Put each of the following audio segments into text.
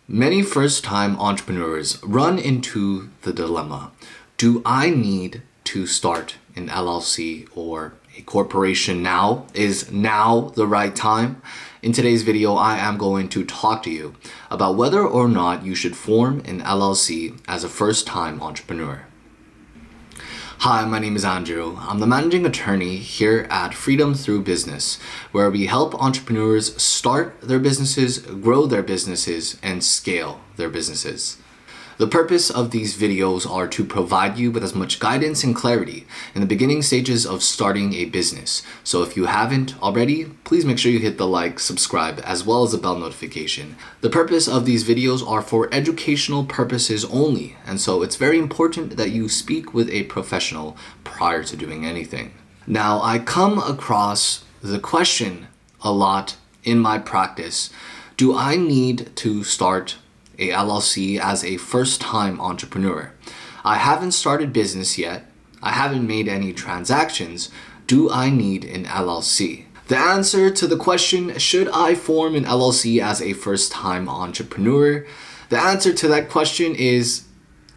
Many first-time entrepreneurs run into the dilemma. Do I need to start an LLC or a corporation now? Is now the right time? In today's video, I am going to talk to you about whether or not you should form an LLC as a first-time entrepreneur. Hi, my name is Andrew. I'm the managing attorney here at Freedom Through Business, where we help entrepreneurs start their businesses, grow their businesses, and scale their businesses. The purpose of these videos are to provide you with as much guidance and clarity in the beginning stages of starting a business. So if you haven't already, please make sure you hit the like, subscribe, as well as the bell notification. The purpose of these videos are for educational purposes only, and so it's very important that you speak with a professional prior to doing anything. Now, I come across the question a lot in my practice: do I need to start a LLC as a first-time entrepreneur? I haven't started business yet. I haven't made any transactions. Do I need an LLC? The answer to the question, should I form an LLC as a first-time entrepreneur? The answer to that question is,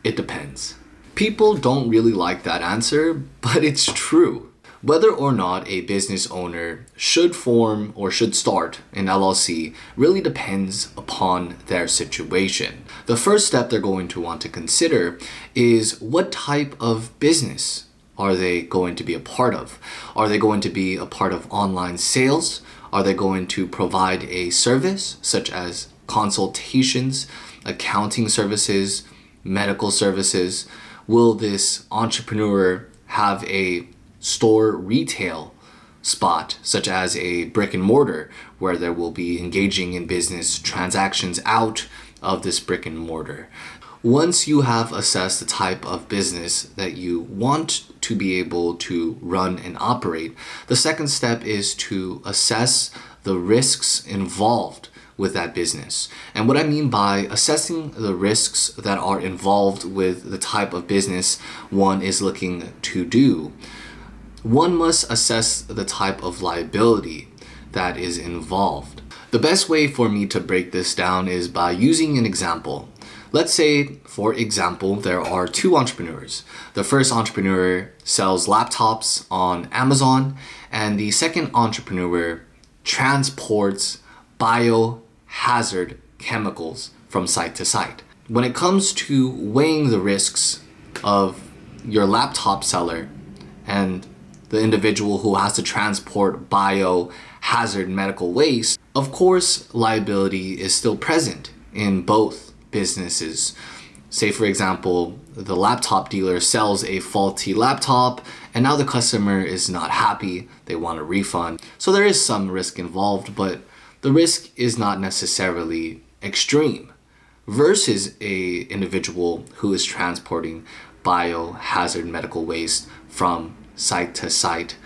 it depends. People don't really like that answer, but it's true. Whether or not a business owner should form or should start an LLC really depends upon their situation. The first step they're going to want to consider is, what type of business are they going to be a part of? Are they going to be a part of online sales? Are they going to provide a service such as consultations, accounting services, medical services? Will this entrepreneur have a store retail spot, such as a brick and mortar, where they will be engaging in business transactions out of this brick and mortar? Once you have assessed the type of business that you want to be able to run and operate, the second step is to assess the risks involved with that business. And what I mean by assessing the risks that are involved with the type of business one is looking to do, one must assess the type of liability that is involved. The best way for me to break this down is by using an example. Let's say, for example, there are two entrepreneurs. The first entrepreneur sells laptops on Amazon, and the second entrepreneur transports biohazard chemicals from site to site. When it comes to weighing the risks of your laptop seller and the individual who has to transport biohazard medical waste, of course, liability is still present in both businesses. Say, for example, the laptop dealer sells a faulty laptop, and now the customer is not happy. They want a refund. So there is some risk involved, but the risk is not necessarily extreme versus a individual who is transporting biohazard medical waste from site to site.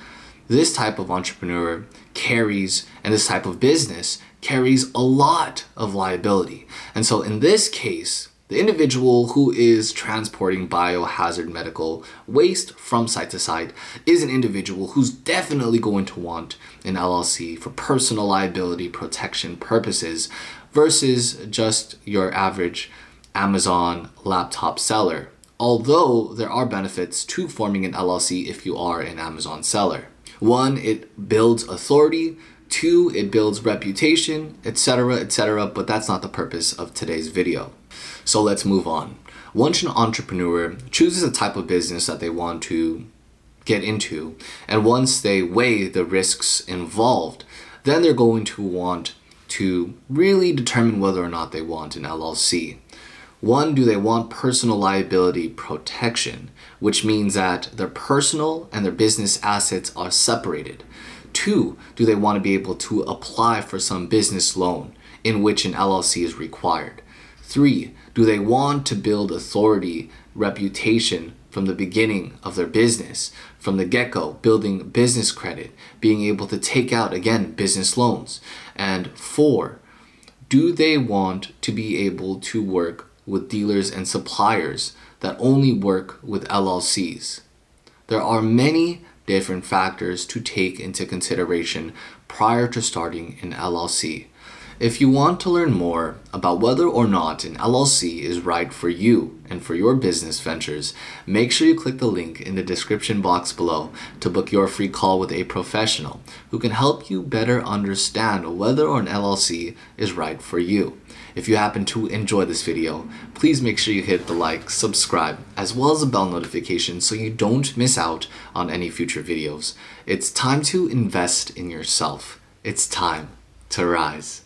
This type of entrepreneur carries, and this type of business carries, a lot of liability. And so in this case, the individual who is transporting biohazard medical waste from site to site is an individual who's definitely going to want an LLC for personal liability protection purposes versus just your average Amazon laptop seller. Although there are benefits to forming an LLC if you are an Amazon seller. One, it builds authority. Two, it builds reputation, etc., but that's not the purpose of today's video. So let's move on. Once an entrepreneur chooses a type of business that they want to get into, and once they weigh the risks involved, then they're going to want to really determine whether or not they want an LLC. One, do they want personal liability protection, which means that their personal and their business assets are separated. Two, do they want to be able to apply for some business loan in which an LLC is required? Three, do they want to build authority, reputation from the beginning of their business, from the get-go, building business credit, being able to take out, again, business loans? And four, do they want to be able to work with dealers and suppliers that only work with LLCs? There are many different factors to take into consideration prior to starting an LLC. If you want to learn more about whether or not an LLC is right for you and for your business ventures, make sure you click the link in the description box below to book your free call with a professional who can help you better understand whether or an LLC is right for you. If you happen to enjoy this video, please make sure you hit the like, subscribe, as well as the bell notification so you don't miss out on any future videos. It's time to invest in yourself. It's time to rise.